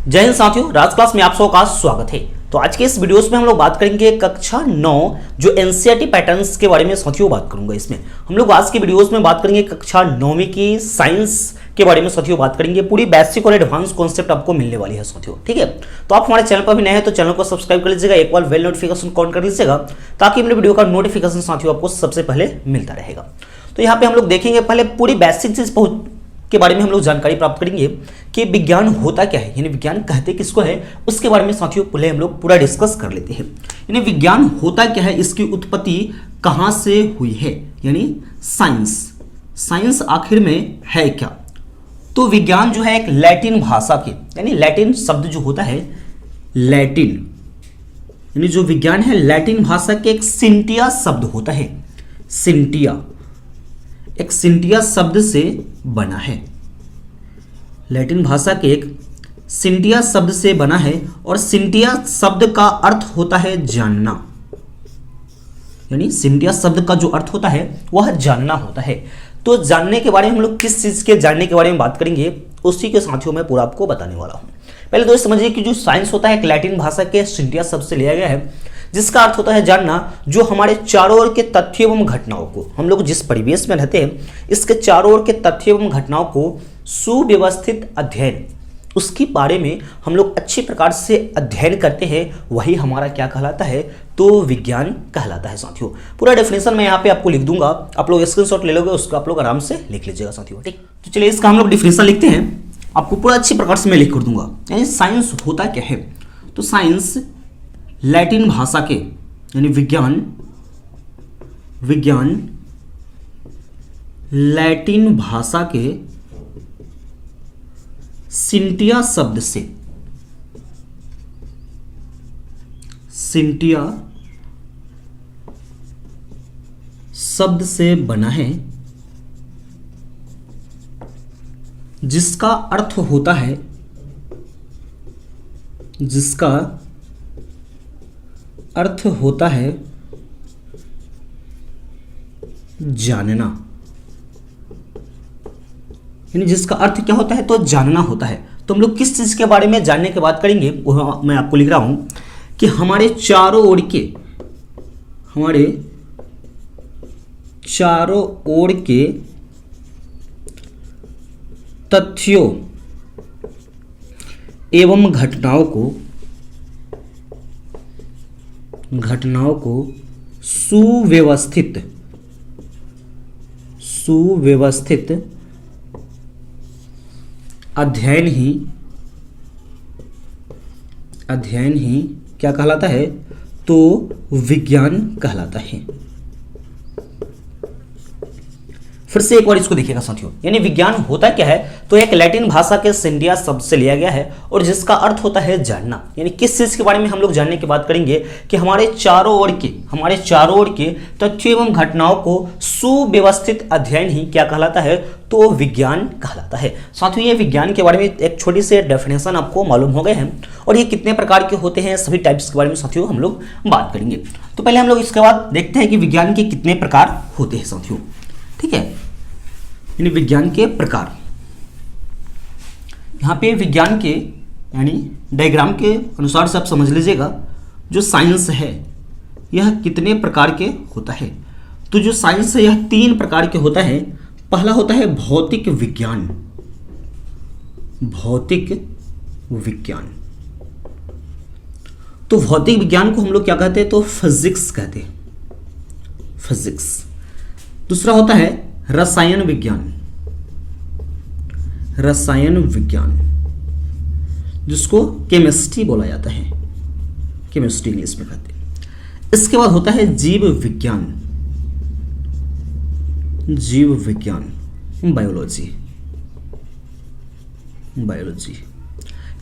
जय हिंद साथियों, राज क्लास में आप सबका का स्वागत है। तो आज के इस वीडियोस में हम लोग बात करेंगे कक्षा 9 जो एनसीईआरटी पैटर्न्स के बारे में साथियों बात करूंगा। इसमें हम लोग आज के वीडियोस में बात करेंगे कक्षा 9वीं की साइंस के बारे में साथियों बात करेंगे। पूरी बेसिक और एडवांस कॉन्सेप्ट आपको मिलने वाली है साथियों, ठीक है। तो आप हमारे चैनल पर भी नए हैं तो चैनल को सब्सक्राइब कर लीजिएगा, एक बार बेल नोटिफिकेशन ऑन कर लीजिएगा ताकि मेरे वीडियो का नोटिफिकेशन साथियों आपको सबसे पहले मिलता रहेगा। तो यहाँ पे हम लोग देखेंगे पहले पूरी बेसिक चीज के बारे में हम लोग जानकारी प्राप्त करेंगे कि विज्ञान होता क्या है, यानी विज्ञान कहते किसको है, उसके बारे में साथियों पहले हम लोग पूरा डिस्कस कर लेते हैं। यानी विज्ञान होता क्या है, इसकी उत्पत्ति कहां से हुई है, यानी साइंस आखिर में है क्या। तो विज्ञान जो है एक लैटिन भाषा के, यानी लैटिन शब्द जो होता है लैटिन, यानी जो विज्ञान है लैटिन भाषा के एक सिंटिया शब्द होता है। सिंटिया एक सिंटिया शब्द से बना है, लैटिन भाषा के एक सिंटिया शब्द से बना है और सिंटिया शब्द का अर्थ होता है जानना, यानी सिंटिया शब्द का जो अर्थ होता है वह जानना होता है। तो जानने के बारे में हम लोग किस चीज के जानने के बारे में बात करेंगे उसी के साथियों में पूरा आपको बताने वाला हूं। पहले तो समझिए कि जो साइंस होता है एक लैटिन भाषा के सिंटिया शब्द से लिया गया है जिसका अर्थ होता है जानना, जो हमारे चारों ओर के तथ्य एवं घटनाओं को, हम लोग जिस परिवेश में रहते हैं इसके चारों ओर के तथ्य एवं घटनाओं को सुव्यवस्थित अध्ययन, उसके बारे में हम लोग अच्छी प्रकार से अध्ययन करते हैं, वही हमारा क्या कहलाता है, तो विज्ञान कहलाता है साथियों। पूरा डेफिनेशन मैं यहाँ पे आपको लिख दूंगा, आप लोग स्क्रीनशॉट ले लोगे, उसको आप लोग आराम से लिख लीजिएगा साथियों, ठीक। तो चलिए इसका हम लोग डिफिनेशन लिखते हैं, आपको पूरा अच्छी प्रकार से मैं लिख कर दूंगा। यानी साइंस होता क्या है, तो साइंस लैटिन भाषा के, यानी विज्ञान लैटिन भाषा के सिंटिया शब्द से बना है जिसका अर्थ होता है जानना, यानी जिसका अर्थ क्या होता है, तो जानना होता है। तो हम लोग किस चीज के बारे में जानने की बात करेंगे वो मैं आपको लिख रहा हूं कि हमारे चारों ओर के तथ्यों एवं घटनाओं को सुव्यवस्थित अध्ययन ही क्या कहलाता है, तो विज्ञान कहलाता है। फिर से एक बार इसको देखिएगा साथियों, यानी विज्ञान होता क्या है, तो एक लैटिन भाषा के सिंटिया शब्द से लिया गया है और जिसका अर्थ होता है जानना। यानी किस चीज के बारे में हम लोग जानने की बात करेंगे कि हमारे चारों ओर के तथ्यों एवं घटनाओं को सुव्यवस्थित अध्ययन ही क्या कहलाता है, तो विज्ञान कहलाता है। साथियों ये विज्ञान के बारे में एक छोटी सी डेफिनेशन आपको मालूम हो गए हैं और ये कितने प्रकार के होते हैं सभी टाइप्स के बारे में साथियों हम लोग बात करेंगे। तो पहले हम लोग इसके बाद देखते हैं कि विज्ञान के कितने प्रकार होते हैं साथियों, ठीक है। यानी विज्ञान के प्रकार, यहाँ पे विज्ञान के यानी डायग्राम के अनुसार से आप समझ लीजिएगा जो साइंस है यह कितने प्रकार के होता है। तो जो साइंस है यह 3 प्रकार के होता है। पहला होता है भौतिक विज्ञान, तो भौतिक विज्ञान को हम लोग क्या कहते हैं, तो फिजिक्स कहते हैं, फिजिक्स। दूसरा होता है रसायन विज्ञान जिसको केमिस्ट्री बोला जाता है, केमिस्ट्री इंग्लिश में कहते हैं। इसके बाद होता है जीव विज्ञान बायोलॉजी,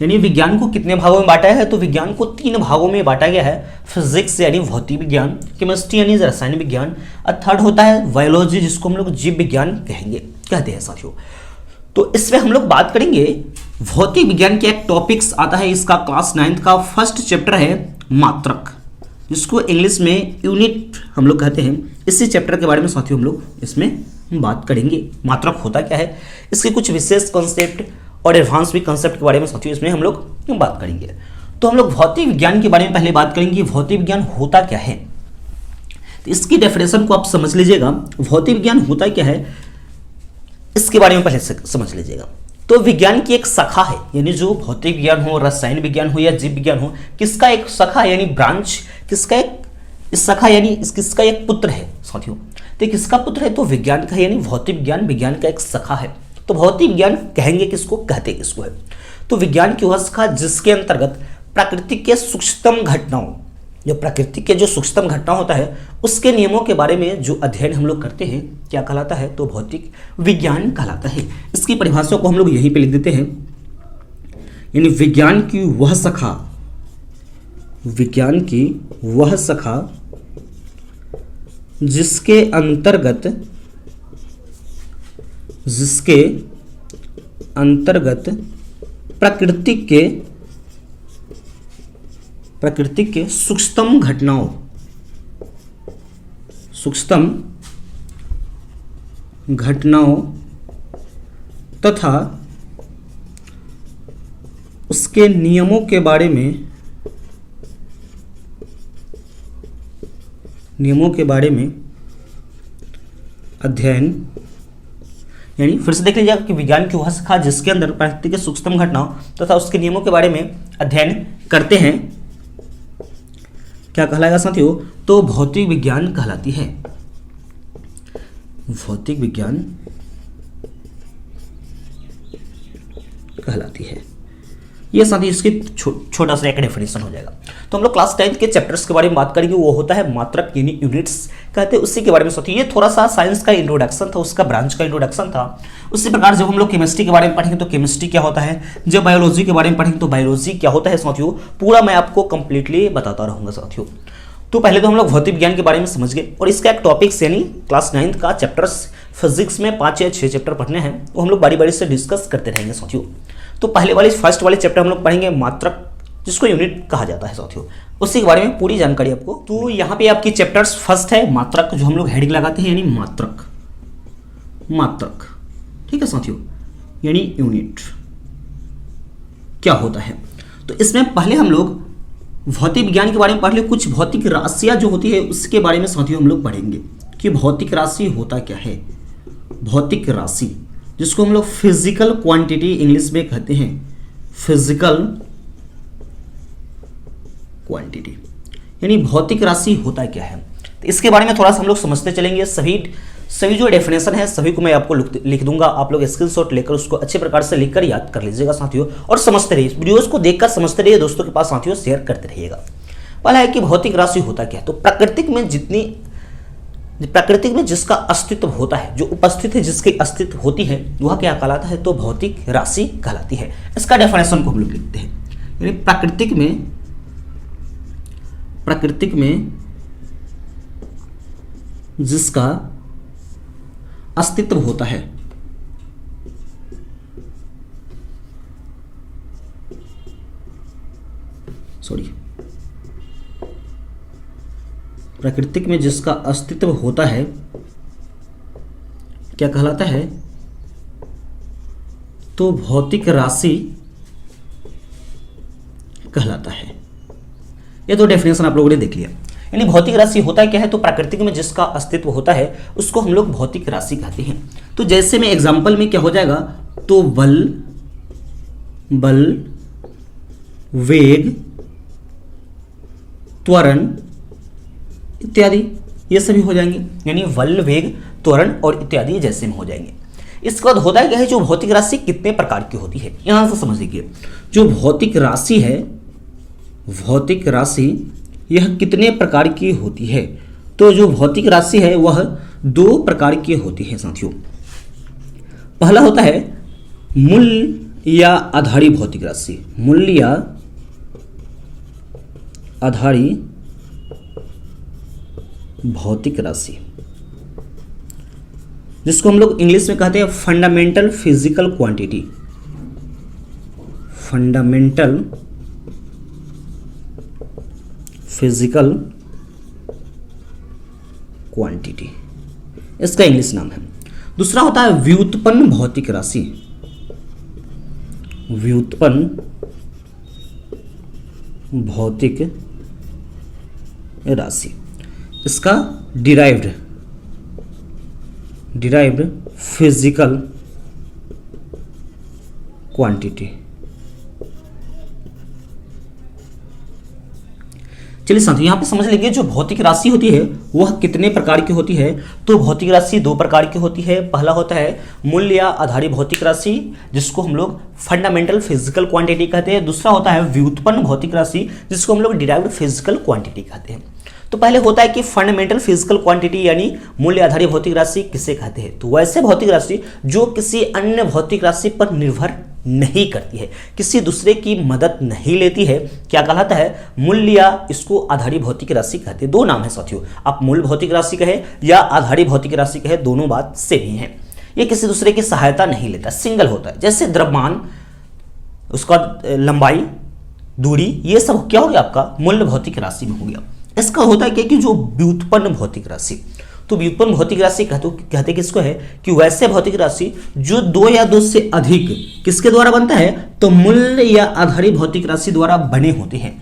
यानी विज्ञान को कितने भागों में बांटा है, तो विज्ञान को 3 भागों में बांटा गया है। फिजिक्स यानी भौतिक विज्ञान, केमिस्ट्री यानी रसायन विज्ञान, और थर्ड होता है बायोलॉजी जिसको हम लोग जीव विज्ञान कहते हैं साथियों। तो इसमें हम लोग बात करेंगे भौतिक विज्ञान के एक टॉपिक्स आता है, इसका क्लास 9th का फर्स्ट चैप्टर है मात्रक, जिसको इंग्लिश में यूनिट हम लोग कहते हैं। इसी चैप्टर के बारे में साथियों हम लोग इसमें बात करेंगे। मात्रक होता क्या है, इसके कुछ विशेष कॉन्सेप्ट और एडवांस भी कंसेप्ट के बारे में साथियों इसमें हम लोग बात करेंगे। तो हम लोग भौतिक विज्ञान के बारे में पहले बात करेंगे। भौतिक विज्ञान होता क्या है, तो इसकी डेफिनेशन को आप समझ लीजिएगा। भौतिक विज्ञान होता क्या है इसके बारे में पहले समझ लीजिएगा। तो विज्ञान की एक शाखा है, यानी जो भौतिक विज्ञान हो, रसायन विज्ञान हो या जीव विज्ञान हो, किसका एक शाखा यानी ब्रांच, किसका एक इस शाखा यानी किसका एक पुत्र है साथियों। तो किसका पुत्र है, तो विज्ञान का, यानी भौतिक विज्ञान विज्ञान का एक शाखा है। तो भौतिक विज्ञान कहेंगे किसको, कहते किसको है। तो विज्ञान की वह शाखा जिसके अंतर्गत प्रकृति के सूक्ष्मतम घटनाओं, जो प्रकृति के जो सूक्ष्मतम घटना होता है उसके नियमों के बारे में जो अध्ययन हम लोग करते हैं, क्या कहलाता है, तो भौतिक विज्ञान कहलाता है। इसकी परिभाषा को हम लोग यहीं पे लिख देते हैं, यानी विज्ञान की वह शाखा, विज्ञान की वह शाखा जिसके अंतर्गत प्रकृति के सूक्ष्मतम घटनाओं तथा उसके नियमों के बारे में अध्ययन, यानी फिर से देख लीजिएगा कि विज्ञान की वह शाखा जिसके अंदर प्रकृति के सूक्ष्मतम घटनाओं तथा उसके नियमों के बारे में अध्ययन करते हैं, क्या कहलाएगा साथियों, तो भौतिक विज्ञान कहलाती है। भौतिक विज्ञान कहलाती है। ये साथी इसकी छोटा सा एक डेफिनेशन हो जाएगा। तो हम लोग क्लास 10 के चैप्टर्स के बारे में बात करेंगे, वो होता है मात्रक यानी यूनिट्स कहते हैं, उसी के बारे में साथी। ये थोड़ा सा साइंस का इंट्रोडक्शन था, उसका ब्रांच का इंट्रोडक्शन था। उसी प्रकार जब हम लोग केमिस्ट्री के बारे में पढ़ेंगे तो केमिस्ट्री क्या होता है, जब बायोलॉजी के बारे में पढ़ेंगे तो बायोलॉजी क्या होता है साथियों, पूरा मैं आपको कंप्लीटली बताता रहूंगा साथियों। तो पहले तो हम लोग भौतिक विज्ञान के बारे में समझ गए, और इसका एक टॉपिक्स यानी क्लास 9 का चैप्टर्स फिजिक्स में 5 या 6 चैप्टर पढ़ने हैं, वो हम लोग बारी बारी से डिस्कस करते रहेंगे साथियों। तो पहले फर्स्ट वाले चैप्टर हम लोग पढ़ेंगे मात्रक, जिसको यूनिट कहा जाता है साथियों, उसी के बारे में पूरी जानकारी आपको। तो यहाँ पे आपकी चैप्टर्स फर्स्ट है मात्रक, जो हम लोग हेडिंग लगाते हैं, यानी मात्रक, ठीक है साथियों, यानी यूनिट क्या होता है। तो इसमें पहले हम लोग भौतिक विज्ञान के बारे में पढ़ ले, कुछ भौतिक राशियां जो होती है उसके बारे में साथियों हम लोग पढ़ेंगे कि भौतिक राशि होता क्या है। भौतिक राशि जिसको हम लोग फिजिकल क्वांटिटी इंग्लिश में कहते हैं, फिजिकल क्वांटिटी, यानी भौतिक राशि होता क्या है। तो इसके बारे में थोड़ा सा हम लोग समझते चलेंगे। सभी जो डेफिनेशन है सभी को मैं आपको लिख दूंगा, आप लोग स्क्रीनशॉट लेकर उसको अच्छे प्रकार से लिखकर याद कर लीजिएगा साथियों, और समझते रहिए, वीडियोस को देखकर समझते रहिए, दोस्तों के पास साथियों शेयर करते रहिएगा। पहला है कि भौतिक राशि होता क्या है। तो प्रकृति में जिसका अस्तित्व होता है, जो उपस्थित है, जिसकी अस्तित्व होती है, वह क्या कहलाता है, तो भौतिक राशि कहलाती है। इसका डेफिनेशन को हम लोग लिखते हैं, यानी प्रकृति में जिसका अस्तित्व होता है, प्रकृति में जिसका अस्तित्व होता है क्या कहलाता है, तो भौतिक राशि कहलाता है। ये तो डेफिनेशन आप लोगों ने देख लिया। यानी भौतिक राशि होता क्या है, तो प्रकृति में जिसका अस्तित्व होता है उसको हम लोग भौतिक राशि कहते हैं। तो जैसे में एग्जाम्पल में क्या हो जाएगा, तो बल, वेग, त्वरण इत्यादि ये सभी हो जाएंगे, यानी बल, वेग, त्वरण और इत्यादि जैसे में हो जाएंगे। इसके बाद होता है क्या है, जो भौतिक राशि कितने प्रकार की होती है, यहां से समझ लीजिए। जो भौतिक राशि है, भौतिक राशि यह कितने प्रकार की होती है, तो जो भौतिक राशि है वह 2 प्रकार की होती है साथियों। पहला होता है मूल या आधारी भौतिक राशि, मूल या आधारी भौतिक राशि, जिसको हम लोग इंग्लिश में कहते हैं fundamental physical quantity, fundamental physical quantity, इसका इंग्लिश नाम है। दूसरा होता है व्युत्पन्न भौतिक राशि, व्युत्पन्न भौतिक राशि। इसका डिराइव्ड फिजिकल क्वांटिटी। चलिए साथियों, यहां पे समझ लेंगे जो भौतिक राशि होती है वह कितने प्रकार की होती है। तो भौतिक राशि दो प्रकार की होती है। पहला होता है मूल्य या आधारित भौतिक राशि, जिसको हम लोग फंडामेंटल फिजिकल क्वांटिटी कहते हैं। दूसरा होता है व्युत्पन्न भौतिक राशि, जिसको हम लोग डिराइव्ड फिजिकल क्वांटिटी कहते हैं। तो पहले होता है कि फंडामेंटल फिजिकल क्वांटिटी यानी मूल्य आधारित भौतिक राशि किसे कहते हैं। तो वैसे भौतिक राशि जो किसी अन्य भौतिक राशि पर निर्भर नहीं करती है, किसी दूसरे की मदद नहीं लेती है, क्या कहलाता है, मूल्य या इसको आधारित भौतिक राशि कहते हैं। दो नाम है साथियों, आप मूल भौतिक राशि कहे या आधारित भौतिक राशि कहे, दोनों बात सेम ही है। ये किसी दूसरे की सहायता नहीं लेता, सिंगल होता है। जैसे द्रव्यमान, उसका लंबाई, दूरी, ये सब क्या हो गया आपका मूल भौतिक राशि में हो गया। इसका होता है क्या कि जो व्युत्पन्न भौतिक राशि, तो व्युत्पन्न भौतिक राशि कहते किसको है कि वैसे भौतिक राशि जो दो या दो से अधिक किसके द्वारा बनता है, तो मूल्य या आधारित भौतिक राशि द्वारा बने होते हैं।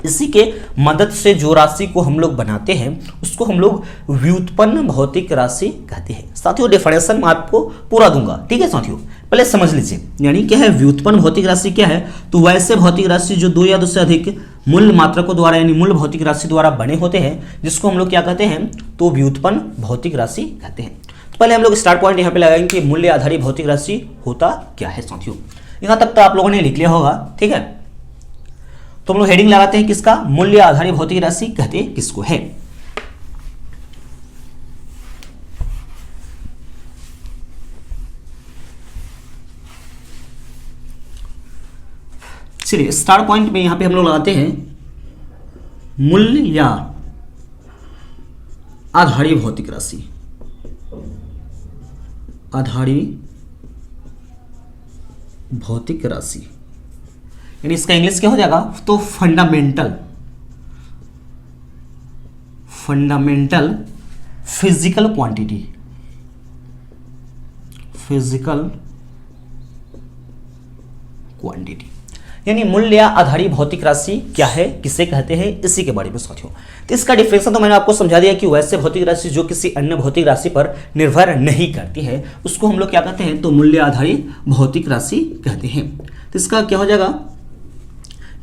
इसी के मदद से जो राशि को हम लोग बनाते हैं उसको हम लोग व्युत्पन्न भौतिक राशि कहते हैं। साथियों डेफिनेशन मैं आपको पूरा दूंगा, ठीक है साथियों, पहले समझ लीजिए। यानी क्या है व्युत्पन्न भौतिक राशि क्या है, तो वैसे भौतिक राशि जो दो या दो से अधिक मूल मात्रकों द्वारा यानी मूल भौतिक राशि द्वारा बने होते हैं, जिसको हम लोग क्या कहते हैं, तो व्युत्पन्न भौतिक राशि कहते हैं। तो पहले हम लोग स्टार्ट पॉइंट यहाँ पे लगाएंगे कि मूल्य आधारित भौतिक राशि होता क्या है साथियों। यहाँ तक तो आप लोगों ने लिख लिया होगा, ठीक है। तो हम लोग हेडिंग लगाते हैं किसका, मूल्य आधारित भौतिक राशि कहते किसको है। चलिए स्टार्ट पॉइंट में यहां पे हम लोग लगाते हैं मूल्य या आधारित भौतिक राशि। आधारित भौतिक राशि यानी इसका इंग्लिश क्या हो जाएगा, तो फंडामेंटल फिजिकल क्वांटिटी। यानी मूल्य आधारित भौतिक राशि क्या है, किसे कहते हैं, इसी के बारे में साथियों। तो इसका डिफरेंशियल तो मैंने आपको समझा दिया कि वैसे भौतिक राशि जो किसी अन्य भौतिक राशि पर निर्भर नहीं करती है उसको हम लोग क्या कहते हैं, तो मूल्य आधारित भौतिक राशि कहते हैं। तो इसका क्या हो जाएगा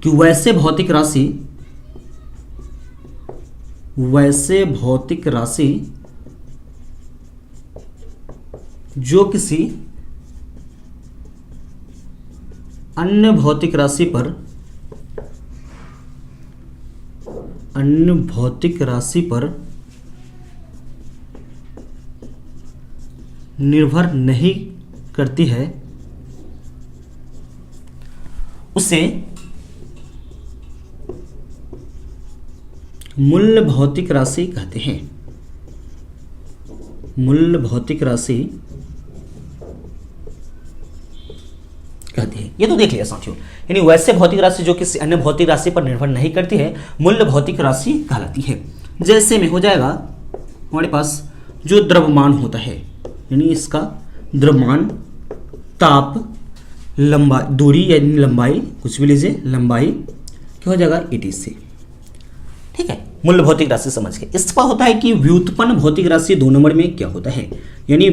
कि वैसे भौतिक राशि जो किसी अन्य भौतिक राशि पर निर्भर नहीं करती है उसे मूल भौतिक राशि कहते हैं। मूल भौतिक राशि कहते हैं, ये तो देख लिया साथियों। यानी वैसे भौतिक राशि जो किसी अन्य भौतिक राशि पर निर्भर नहीं करती है मूल भौतिक राशि कहलाती है। जैसे में हो जाएगा हमारे पास जो द्रव्यमान होता है, यानी इसका द्रव्यमान, ताप, लंबाई, दूरी यानी लंबाई, कुछ भी लीजिए, लंबाई क्या हो जाएगा ETC, ठीक है। मूल भौतिक राशि समझ के इस पर होता है कि व्युत्पन्न भौतिक राशि 2 नंबर में क्या होता है, यानी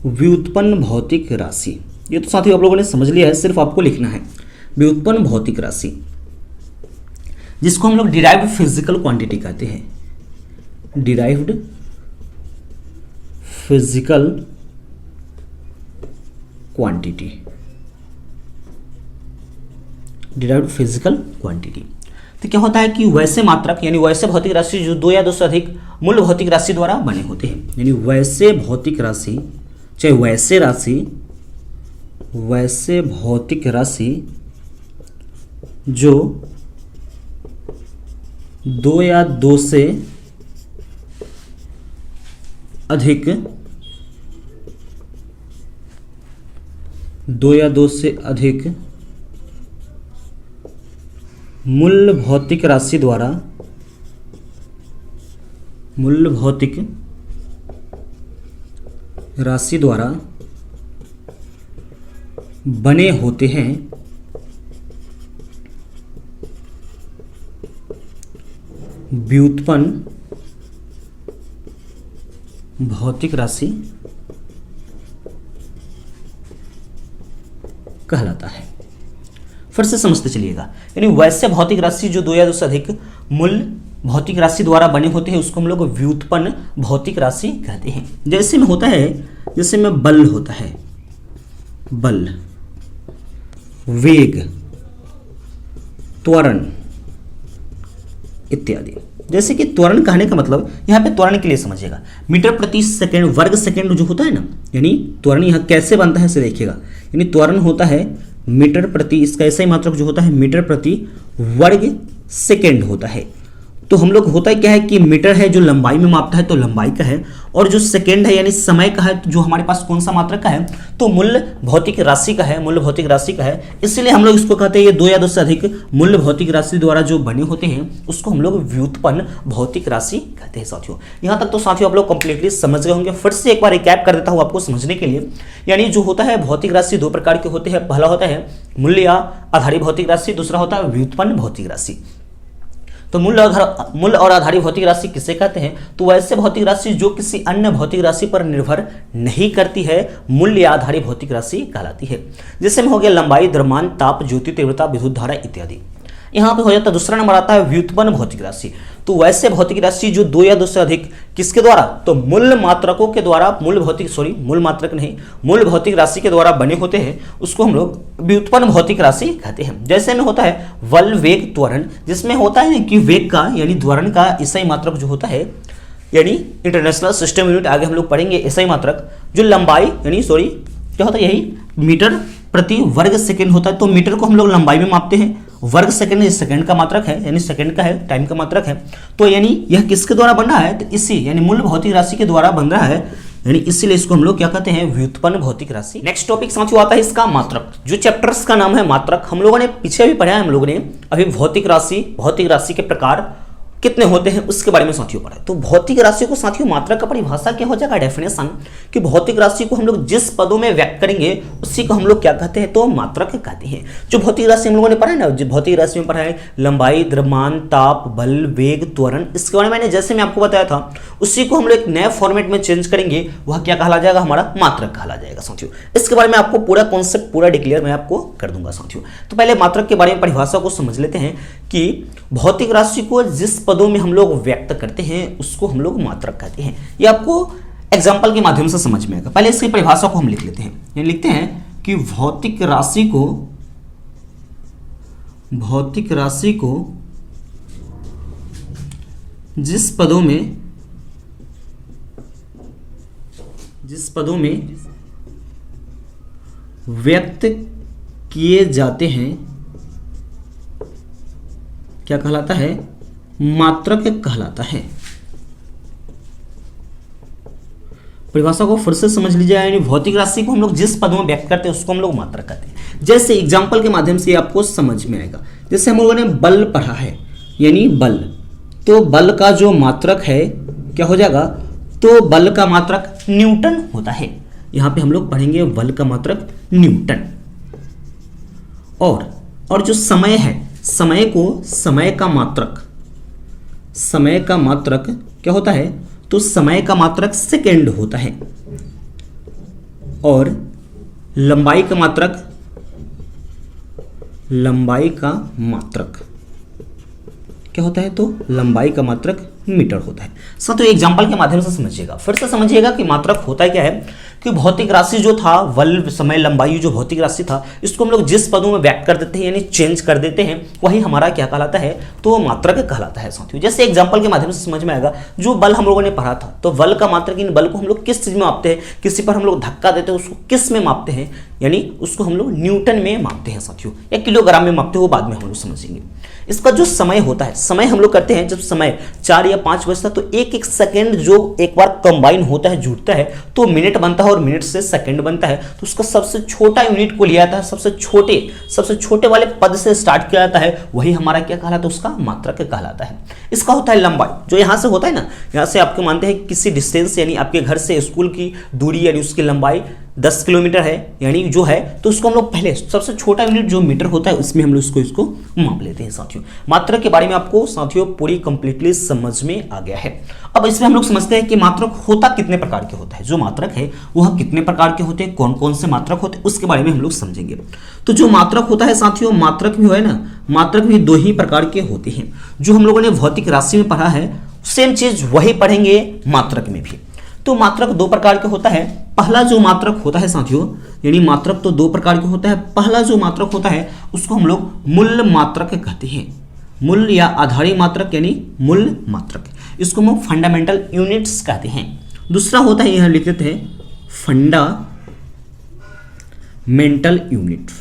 व्युत्पन्न भौतिक राशि। ये तो साथियों आप लोगों ने समझ लिया है, सिर्फ आपको लिखना है व्युत्पन्न भौतिक राशि, जिसको हम लोग डिराइव्ड फिजिकल क्वांटिटी कहते हैं। Derived physical quantity, derived physical quantity. तो क्या होता है कि वैसे मात्रक यानी वैसे भौतिक राशि जो 2 या 2 से अधिक मूल भौतिक राशि द्वारा बने होते हैं, यानी वैसे भौतिक राशि, चाहे वैसे भौतिक राशि जो 2 या 2 से अधिक मूल भौतिक राशि द्वारा बने होते हैं व्युत्पन्न भौतिक राशि कहलाता है। फिर से समझते चलिएगा, यानी वैसे भौतिक राशि जो दो या दो से अधिक मूल भौतिक राशि द्वारा बने होते हैं उसको हम लोग व्युत्पन्न भौतिक राशि कहते हैं। जैसे में होता है, जैसे में बल होता है, बल, वेग, त्वरण इत्यादि। जैसे कि त्वरण कहने का मतलब, यहाँ पे त्वरण के लिए समझिएगा, मीटर प्रति सेकंड, वर्ग सेकंड जो होता है ना, यानी त्वरण यहाँ कैसे बनता है इसे देखिएगा। यानी त्वरण होता है मीटर प्रति, इसका ऐसा ही मात्रक जो होता है मीटर प्रति वर्ग सेकंड होता है। तो हम लोग होता है क्या है कि मीटर है जो लंबाई में मापता है तो लंबाई का है, और जो सेकंड है यानी समय का है तो जो हमारे पास कौन सा मात्रक का है तो मूल भौतिक राशि का है, मूल भौतिक राशि का है। इसलिए हम लोग इसको कहते हैं ये दो या दो से अधिक मूल भौतिक राशि द्वारा जो बने होते हैं उसको हम लोग व्युत्पन्न भौतिक राशि कहते हैं साथियों। यहाँ तक तो साथियों आप लोग कंप्लीटली समझ गए होंगे। फिर से एक बार रिकैप कर देता हूँ आपको समझने के लिए। यानी जो होता है भौतिक राशि दो प्रकार के होते हैं, पहला होता है मूल्य या आधारित भौतिक राशि, दूसरा होता है व्युत्पन्न भौतिक राशि। तो मूल और आधारित भौतिक राशि किसे कहते हैं, तो वैसे भौतिक राशि जो किसी अन्य भौतिक राशि पर निर्भर नहीं करती है, मूल्य या आधारित भौतिक राशि कहलाती है। जैसे में हो गया लंबाई, द्रव्यमान, ताप, ज्योति तीव्रता, विद्युत धारा इत्यादि। यहाँ पे हो जाता है दूसरा नंबर आता है व्युत्पन्न भौतिक राशि। तो वैसे भौतिक राशि जो दो या दो से अधिक किसके द्वारा, तो मूल मात्रकों के द्वारा, मूल मात्रक नहीं, मूल भौतिक राशि के द्वारा बने होते हैं उसको हम लोग व्युत्पन्न भौतिक राशि कहते हैं। जैसे में होता है बल, वेग, त्वरण, जिसमें होता है कि वेग का यानी त्वरण का ईसाई मात्रक जो होता है, यानी इंटरनेशनल सिस्टम यूनिट आगे हम लोग पढ़ेंगे, ईसाई मात्रक जो लंबाई यानी क्या होता है, यही मीटर प्रति वर्ग सेकंड होता है। तो मीटर को हम लोग लंबाई में मापते हैं, वर्ग सेकंड सेकंड का मात्रक है, यानी सेकंड का है, टाइम का मात्रक है। तो यानी यह किसके द्वारा बन रहा है, तो इसी यानी मूल भौतिक राशि के द्वारा बन रहा है, यानी इसीलिए इसको हम लोग क्या कहते हैं, व्युत्पन्न भौतिक राशि। नेक्स्ट टॉपिक साथियों आता है इसका मात्रक, जो चैप्टर्स का नाम है मात्रक। हम लोगों ने पीछे भी पढ़ा है, हम लोगों ने अभी भौतिक राशि के प्रकार कितने होते हैं उसके बारे में साथियों पढ़ा है। तो भौतिक राशि को साथियों मात्रक का परिभाषा क्या हो जाएगा, डेफिनेशन, कि भौतिक राशि को हम लोग जिस पदों में व्यक्त करेंगे उसी को हम लोग क्या कहते हैं, तो मात्रक कहते हैं। जो भौतिक राशि हम लोगों ने पढ़ा है ना, जो भौतिक राशि में पढ़ा है लंबाई, द्रव्यमान, ताप, बल, वेग, त्वरण, इसके बारे में मैंने जैसे मैं आपको बताया था उसी को हम लोग एक नए फॉर्मेट में चेंज करेंगे, वह क्या कहला जाएगा, हमारा मात्रक कहला जाएगा साथियों। इसके बारे में आपको पूरा कॉन्सेप्ट पूरा डिक्लेयर मैं आपको कर दूंगा साथियों। तो पहले मात्रक के बारे में परिभाषा को समझ लेते हैं कि भौतिक राशि को जिस पदों में हम लोग व्यक्त करते हैं उसको हम लोग मात्रक कहते हैं। ये आपको एग्जांपल के माध्यम से समझ में आएगा। पहले इसकी परिभाषा को हम लिख लेते हैं। ये लिखते हैं कि भौतिक राशि को जिस पदों में व्यक्त किए जाते हैं क्या कहलाता है, मात्रक कहलाता है। परिभाषा को फिर से समझ लीजिए, यानी भौतिक राशि को हम लोग जिस पदों में व्यक्त करते हैं उसको हम लोग मात्रक कहते हैं। जैसे एग्जांपल के माध्यम से आपको समझ में आएगा। जैसे हम लोगों ने बल पढ़ा है, यानी बल, तो बल का जो मात्रक है क्या हो जाएगा, तो बल का मात्रक न्यूटन होता है। यहां पे हम लोग पढ़ेंगे बल का मात्रक न्यूटन। और जो समय है, समय का मात्रक क्या होता है, तो समय का मात्रक सेकेंड होता है। और लंबाई का मात्रक क्या होता है, तो लंबाई का मात्रक मीटर होता है। साथियों एग्जांपल के माध्यम से समझिएगा, फिर से समझिएगा कि मात्रक होता है क्या है, कि भौतिक राशि जो था, बल, समय, लंबाई जो भौतिक राशि था, इसको हम लोग जिस पदों में व्यक्त कर देते हैं यानी चेंज कर देते हैं वही हमारा क्या कहलाता है, तो मात्रक कहलाता है साथियों। जैसे एग्जांपल के माध्यम से समझ में आएगा, जो बल हम लोगों ने पढ़ा था, तो बल का मात्रक, इन बल को हम लोग किस चीज में मापते हैं, किसी पर हम लोग धक्का देते हैं उसको किस में मापते हैं, यानी उसको हम लोग न्यूटन में मापते हैं साथियों, या किलोग्राम में मापते हैं, वो बाद में हम लोग समझेंगे। इसका जो समय होता है, समय हम लोग करते हैं जब समय 4 या 5 बजता है तो एक सेकंड जो एक बार कंबाइन होता है, जुड़ता है, तो मिनट बनता है और मिनट से सेकंड बनता है। तो उसका सबसे छोटा यूनिट को लिया जाता है, सबसे छोटे वाले पद से स्टार्ट किया जाता है, वही हमारा क्या कहलाता है, उसका मात्रक कहलाता है। इसका होता है लंबाई, जो यहाँ से होता है ना, यहाँ से आपके मानते हैं किसी डिस्टेंस यानी आपके घर से स्कूल की दूरी यानी उसकी लंबाई 10 किलोमीटर है यानी जो है, तो उसको हम लोग पहले सबसे छोटा यूनिट जो मीटर होता है उसमें हम लोग इसको माप लेते हैं साथियों। मात्रक के बारे में आपको साथियों पूरी कंप्लीटली समझ में आ गया है। अब इसमें हम लोग समझते हैं कि मात्रक होता कितने प्रकार के होता है, जो मात्रक है वह कितने प्रकार के होते हैं, कौन कौन से मात्रक होते हैं, उसके बारे में हम लोग समझेंगे। तो जो मात्रक होता है साथियों, मात्रक भी है ना, मात्रक भी 2 ही प्रकार के होते हैं। जो हम लोगों ने भौतिक राशि में पढ़ा है सेम चीज वही पढ़ेंगे मात्रक में भी। तो मात्रक 2 प्रकार के होता है। पहला जो मात्रक होता है साथियों, यानी मात्रक तो 2 प्रकार के होता है। पहला जो मात्रक होता है उसको हम लोग मूल मात्रक कहते हैं। मूल या आधारी मात्रक यानी मूल मात्रक, इसको हम फंडामेंटल यूनिट्स कहते हैं। दूसरा होता है, यहां लिख देते हैं फंडामेंटल यूनिट,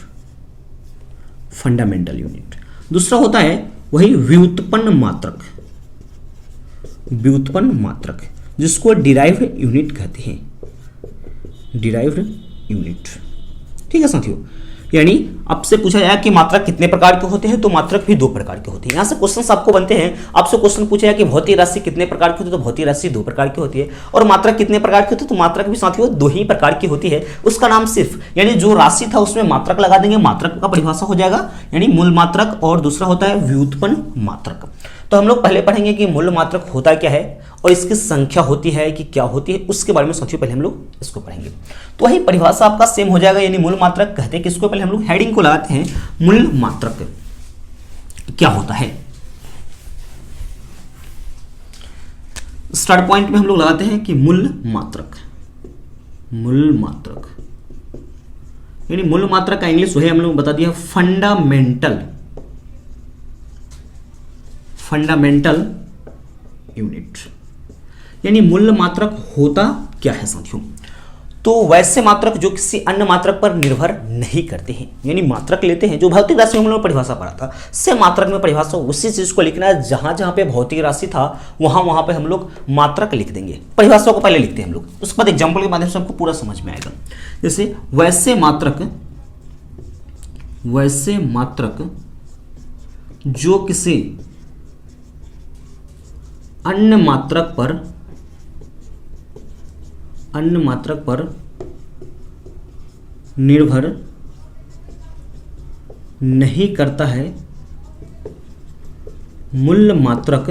फंडामेंटल यूनिट। दूसरा होता है वही व्युत्पन्न मात्रक, व्युत्पन्न मात्रक, जिसको डिराइव्ड यूनिट कहते हैं, डिराइव्ड यूनिट। ठीक है साथियों, यानी आपसे पूछा जाए कि मात्रक कितने प्रकार के होते हैं, तो मात्रक भी 2 प्रकार के होते हैं। यहां से क्वेश्चन आपको बनते हैं, आपसे क्वेश्चन पूछा जाए कि भौतिक राशि कितने प्रकार की होती है, तो भौतिक राशि 2 प्रकार की होती है। और मात्रक कितने प्रकार की होती है, तो मात्रक भी साथियों 2 ही प्रकार की होती है। उसका नाम सिर्फ, यानी जो राशि था उसमें मात्रक लगा देंगे, मात्रक का परिभाषा हो जाएगा, यानी मूल मात्रक। और दूसरा होता है व्युत्पन्न मात्रक। तो हम लोग पहले पढ़ेंगे कि मूल मात्रक होता क्या है और इसकी संख्या होती है कि क्या होती है, उसके बारे में साथियों पहले हम लोग इसको पढ़ेंगे। तो वही परिभाषा आपका सेम हो जाएगा, यानी मूल मात्रक कहते हैं कि इसको पहले हम लोग हेडिंग को लगाते हैं, मूल मात्रक क्या होता है। स्टार्ट पॉइंट में हम लोग लगाते हैं कि मूल मात्रक, मूल मात्रक यानी मूल मात्रक का इंग्लिश वही हम लोग बता दिया, फंडामेंटल, फंडामेंटल यूनिट। यानी मूल मात्रक होता क्या है साथियों, तो वैसे मात्रक जो किसी अन्य मात्रक पर निर्भर नहीं करते हैं, यानी मात्रक लेते हैं जो भौतिक राशि में हम लोग परिभाषा पढ़ा था, से मात्रक में परिभाषा उसी चीज को लिखना है, जहां जहां पे भौतिक राशि था वहां पे हम लोग मात्रक लिख देंगे। परिभाषा को पहले लिखते हैं हम लोग, उसके बाद एग्जाम्पल के माध्यम से हमको पूरा समझ में आएगा। जैसे वैसे मात्रक, वैसे मात्रक जो किसी अन्य मात्रक पर निर्भर नहीं करता है, मूल मात्रक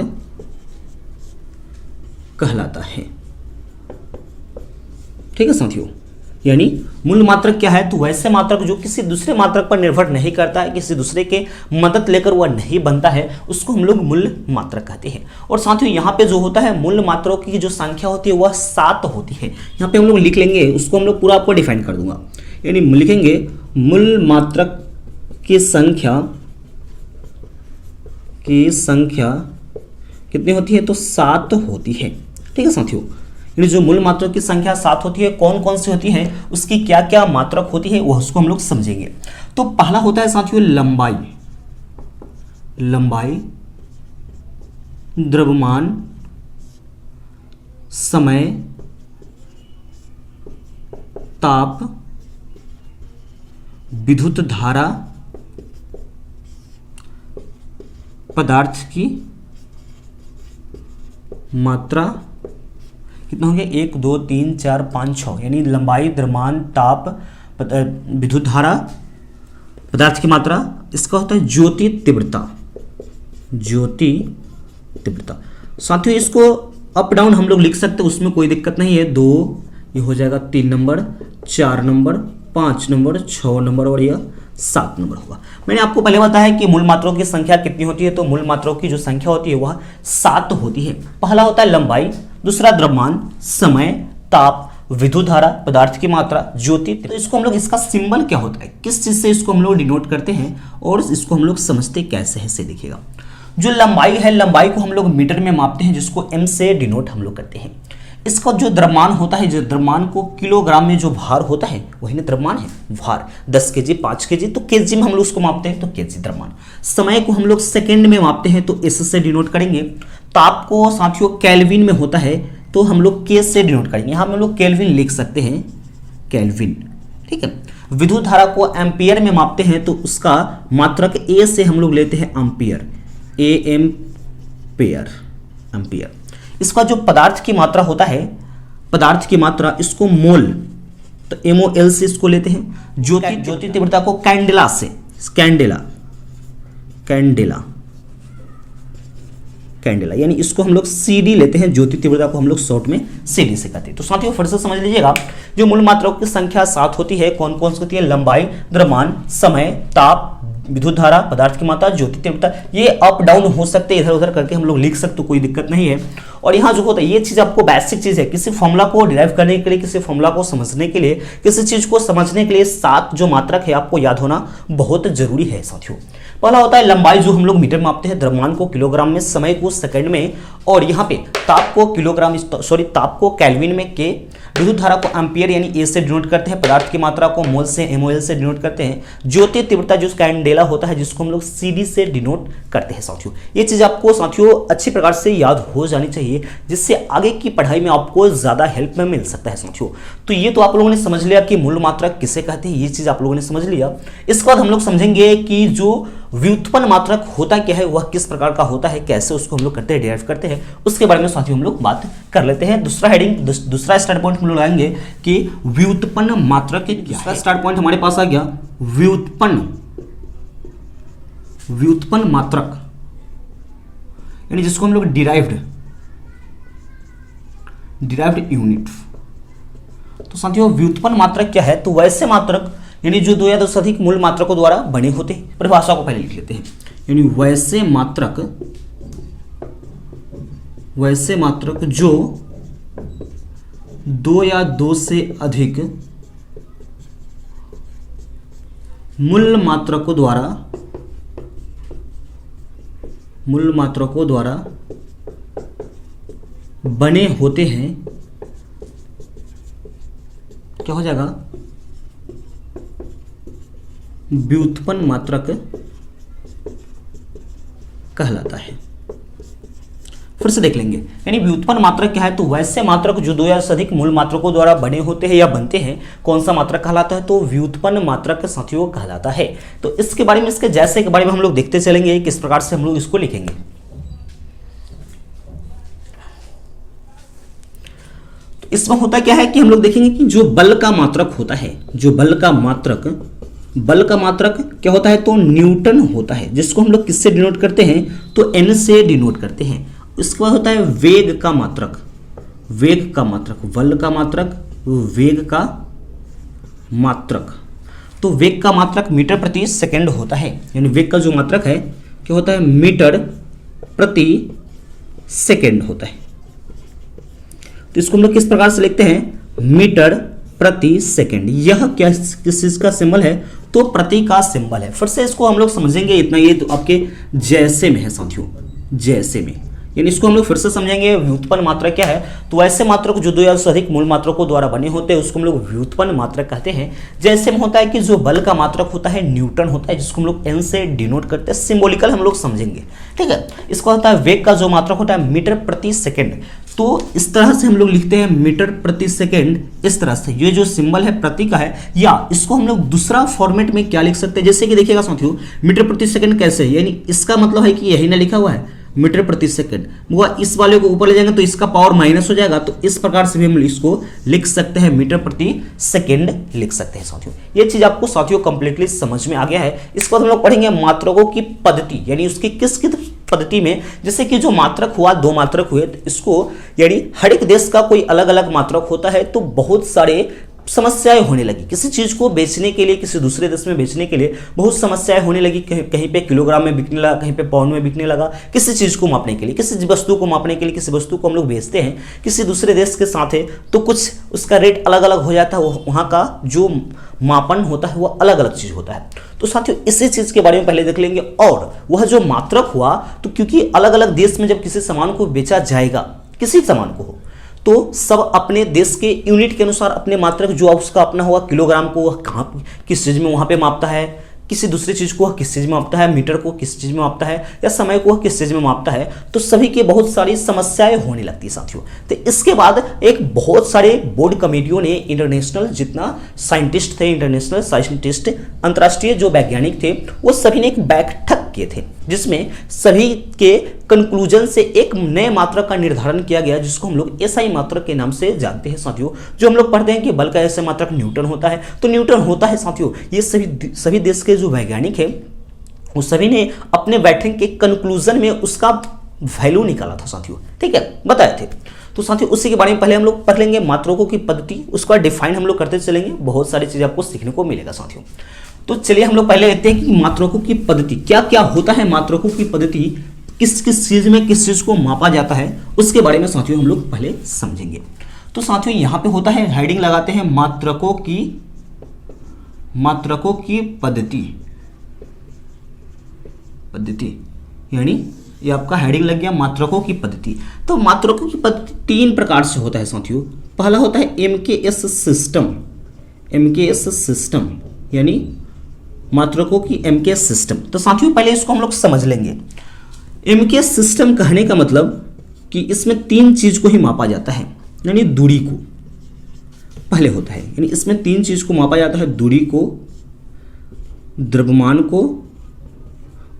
कहलाता है। ठीक है साथियों, यानी मूल मात्रक क्या है, तो वैसे मात्रक जो किसी दूसरे मात्रक पर निर्भर नहीं करता है, किसी दूसरे के मदद लेकर वह नहीं बनता है, उसको हम लोग मूल मात्रक कहते हैं। और साथियों यहाँ पे जो होता है मूल मात्राओं की जो संख्या होती है वह 7 होती है। यहाँ पे हम लोग लिख लेंगे, उसको हम लोग पूरा आपको डिफाइन कर दूंगा, यानी लिखेंगे मूल मात्रक की संख्या कितनी होती है, तो 7 होती है। ठीक है साथियों, यानी जो मूल मात्रक की संख्या 7 होती है, कौन कौन सी होती है, उसकी क्या क्या मात्रक होती है, वह उसको हम लोग समझेंगे। तो पहला होता है साथियों लंबाई, लंबाई, द्रव्यमान, समय, ताप, विद्युत धारा, पदार्थ की मात्रा। कितना हो गया, 1 2 3 4 5 6, यानी लंबाई, द्रव्यमान, ताप, विद्युत धारा, पदार्थ की मात्रा। इसका होता है ज्योति तीव्रता, ज्योति तीव्रता। साथियों इसको अप डाउन हम लोग लिख सकते हैं, उसमें कोई दिक्कत नहीं है। 2 ये हो जाएगा 3 नंबर, 4 नंबर, 5 नंबर, 6 नंबर और यह 7 नंबर होगा। मैंने आपको पहले बताया कि मूल मात्राओं की संख्या कितनी होती है, तो मूल मात्राओं की जो संख्या होती है वह 7 होती है। पहला होता है लंबाई, दूसरा द्रव्यमान, समय, ताप, विद्युत धारा, पदार्थ की मात्रा, ज्योति। तो इसको हम लोग, इसका सिंबल क्या होता है, किस चीज से इसको हम लोग डिनोट करते हैं और इसको हम लोग समझते कैसे है, से देखिएगा। जो लंबाई है, लंबाई को हम लोग मीटर में मापते हैं, जिसको m से डिनोट हम लोग करते हैं। इसका जो द्रव्यमान होता है, जो द्रव्यमान को किलोग्राम में जो भार होता है वही ना द्रव्यमान है, भार 10 केजी, 5 केजी, तो केजी में हम लोग उसको मापते हैं, तो केजी द्रव्यमान। समय को हम लोग सेकंड में मापते हैं, तो एस से डिनोट करेंगे। ताप को साथियों केल्विन में होता है, तो हम लोग के से डिनोट करेंगे। यहाँ हम लोग केल्विन लिख सकते हैं, केल्विन। ठीक है। विद्युत धारा को एम्पियर में मापते हैं, तो उसका मात्रक ए से हम लोग लेते हैं एम्पियर, ए एम्पियर, एम्पियर। इसका जो पदार्थ की मात्रा होता है, पदार्थ की मात्रा, इसको मोल, तो MOL से इसको लेते हैं। ज्योति तीव्रता को कैंडेला से, कैंडेला यानी इसको हम लोग CD लेते हैं, ज्योति तीव्रता को हम लोग शॉर्ट में CD से कहते हैं। तो साथियों फिर से समझ लीजिएगा, जो मूल मात्राओं की संख्या 7 होती है, कौन कौन सी होती है? लंबाई, द्रव्यमान, समय, ताप, विद्युत धारा, पदार्थ की मात्रा, ज्योति तीव्रता। ये अप डाउन हो सकते हैं, इधर उधर करके हम लोग लिख सकते, कोई दिक्कत नहीं है। और यहाँ जो होता है ये चीज आपको बेसिक चीज है, किसी फॉर्मूला को डिराइव करने के लिए, किसी फॉर्मूला को समझने के लिए, किसी चीज को समझने के लिए 7 जो मात्रक है आपको याद होना बहुत जरूरी है साथियों। पहला होता है लंबाई, जो हम लोग मीटर में मापते हैं, द्रव्यमान को किलोग्राम में, समय को सेकंड में, और यहाँ पे ताप को केल्विन में के, विद्युत धारा को एम्पियर यानी A से डिनोट करते हैं, पदार्थ की मात्रा को मोल से MOL से डिनोट करते हैं, ज्योति तीव्रता जो कैंडेला होता है जिसको हम लोग CD से डिनोट करते हैं साथियों। ये चीज आपको साथियों अच्छी प्रकार से याद हो जानी चाहिए, जिससे आगे की पढ़ाई में आपको ज्यादा हेल्प में मिल सकता है साथियों। तो ये तो आप लोगों ने समझ लिया कि मूल मात्रक किसे कहते हैं, ये चीज आप लोगों ने समझ लिया। इसके बाद हम लोग समझेंगे कि जो व्युत्पन्न मात्रक होता क्या है, वह किस प्रकार का होता है, कैसे उसको हम लोग करते हैं, डिराइव करते हैं, उसके बारे में साथियों हम लोग बात कर लेते हैं। दूसरा स्टार्ट पॉइंट हम लोग लाएंगे कि व्युत्पन्न मात्रक क्या है। स्टार्ट पॉइंट हमारे पास आ गया व्युत्पन्न मात्रक, यानी जिसको हम लोग डिराइव्ड यूनिट। तो साथियों व्युत्पन्न मात्रक क्या है? तो वैसे मात्रक यानी जो 2 या 2 से अधिक मूल मात्रकों द्वारा बने होते हैं। परिभाषा को पहले लिख लेते हैं, यानी वैसे मात्रक जो 2 या 2 से अधिक मूल मात्रकों द्वारा बने होते हैं, क्या हो जाएगा? व्युत्पन्न मात्रक कहलाता है। फिर से देख लेंगे, यानी व्युत्पन्न मात्रक क्या है? तो वैसे मात्रक जो 2 या से अधिक मूल मात्रकों द्वारा बने होते हैं या बनते हैं, कौन सा मात्रक कहलाता है? तो व्युत्पन्न मात्रक साथियों कहलाता है। तो इसके बारे में, इसके जैसे के बारे में हम लोग देखते चलेंगे किस प्रकार से हम लोग इसको लिखेंगे। तो इसमें होता क्या है कि हम लोग देखेंगे कि जो बल का मात्रक होता है, बल का मात्रक क्या होता है? तो न्यूटन होता है, जिसको हम लोग किससे डिनोट करते हैं? तो N से डिनोट करते हैं। इसके बाद होता है वेग का मात्रक, बल का मात्रक, वेग का मात्रक। तो वेग का मात्रक मीटर प्रति सेकंड होता है, यानी वेग का जो मात्रक है क्या होता है? मीटर प्रति सेकंड होता है। तो इसको हम लोग किस प्रकार से लिखते हैं? मीटर प्रति सेकंड। यह क्या किस चीज का सिंबल है? तो प्रति का सिंबल है। फिर से इसको हम लोग समझेंगे, इतना ये तो आपके जैसे में है साथियों, जैसे में, यानी इसको हम लोग फिर से समझेंगे। व्युत्पन्न मात्रक क्या है? तो ऐसे मात्रक जो 2 या से अधिक मूल मात्रकों द्वारा बने होते हैं उसको हम लोग व्युत्पन्न मात्रक कहते हैं। जैसे में होता है कि जो बल का मात्रक होता है न्यूटन होता है, जिसको हम लोग N से डिनोट करते हैं, सिंबॉलिकल हम लोग समझेंगे, ठीक है। इसका होता है वेग का जो मात्रक होता है मीटर प्रति सेकेंड। तो इस तरह से हम लोग लिखते हैं मीटर प्रति सेकेंड, इस तरह से। ये जो सिंबल है प्रति का है, या इसको हम लोग दूसरा फॉर्मेट में क्या लिख सकते हैं? जैसे कि देखिएगा साथियों, मीटर प्रति सेकंड कैसे, यानी इसका मतलब है कि यही ना लिखा हुआ है मीटर प्रति सेकंड, वो इस वाले को ऊपर ले जाएंगे तो इसका पावर माइनस हो जाएगा। तो इस प्रकार से भी हम इसको लिख सकते हैं, मीटर प्रति सेकंड लिख सकते हैं साथियों। ये चीज आपको साथियों कंप्लीटली समझ में आ गया है। इसके बाद हम लोग पढ़ेंगे मात्रकों की पद्धति, यानी उसकी किस पद्धति में, जैसे कि जो मात्रक हुआ, 2 मात्रक हुए, तो इसको यानी हर एक देश का कोई अलग अलग मात्रक होता है, तो बहुत सारे समस्याएं होने लगी। किसी चीज को बेचने के लिए, किसी दूसरे देश में बेचने के लिए बहुत समस्याएं होने लगी। कहीं पे किलोग्राम में बिकने लगा, कहीं पे पाउंड में बिकने लगा। किसी चीज को मापने के लिए, किसी वस्तु को मापने के लिए, किसी वस्तु को हम लोग बेचते हैं किसी दूसरे देश के साथ है, तो कुछ उसका रेट अलग अलग हो जाता है, वहाँ का जो मापन होता है वो अलग अलग चीज होता है। तो साथियों इसी चीज के बारे में पहले देख लेंगे। और वह जो मात्रक हुआ, तो क्योंकि अलग अलग देश में जब किसी सामान को बेचा जाएगा, किसी सामान को हो, तो सब अपने देश के यूनिट के अनुसार अपने मात्रक जो उसका अपना हुआ, किलोग्राम को वह कहाँ किस चीज में वहां पे मापता है, किसी दूसरी चीज को वह किस चीज में मापता है, मीटर को किस चीज में मापता है, या समय को वह किस चीज में मापता है। तो सभी की बहुत सारी समस्याएं होने लगती साथियों। तो इसके बाद एक बहुत सारे बोर्ड कमेटियों ने, इंटरनेशनल जितना साइंटिस्ट थे, इंटरनेशनल साइंटिस्ट, अंतर्राष्ट्रीय जो वैज्ञानिक थे, वो सभी ने एक बैठक किए थे, जिसमें सभी के कंक्लूजन से एक नए मात्रक का निर्धारण किया गया, जिसको हम लोग एसआई मात्रक के नाम से जानते हैं साथियों। जो हम लोग पढ़ते हैं कि बल का एसआई मात्रक न्यूटन होता है, तो न्यूटन होता है साथियों। ये सभी देश के जो वैज्ञानिक है वो सभी ने अपने बैठक के कंक्लूजन में उसका वैल्यू निकाला था साथियों, ठीक है, बताए थे। तो साथियों उसी के बारे में पहले हम लोग पढ़ लेंगे मात्रकों की पद्धति, उसका डिफाइन हम लोग करते चलेंगे, बहुत सारी चीजें आपको सीखने को मिलेगा साथियों। तो चलिए हम लोग पहले लेते हैं कि मात्रकों की पद्धति क्या क्या होता है। मात्रकों की पद्धति किस किस चीज में किस चीज को मापा जाता है, उसके बारे में साथियों हम लोग पहले समझेंगे। तो साथियों यहाँ पे होता है, हेडिंग लगाते हैं मात्रकों की पद्धति, यानी ये आपका हेडिंग लग गया मात्रकों की पद्धति। तो मात्रकों की पद्धति 3 प्रकार से होता है साथियों। पहला होता है एमकेएस सिस्टम, यानी मात्रकों की एमकेएस सिस्टम। तो साथियों पहले इसको हम लोग समझ लेंगे। एमकेएस सिस्टम कहने का मतलब कि इसमें 3 चीज को ही मापा जाता है, यानी दूरी को पहले होता है, यानी इसमें 3 चीज को मापा जाता है, दूरी को, द्रव्यमान को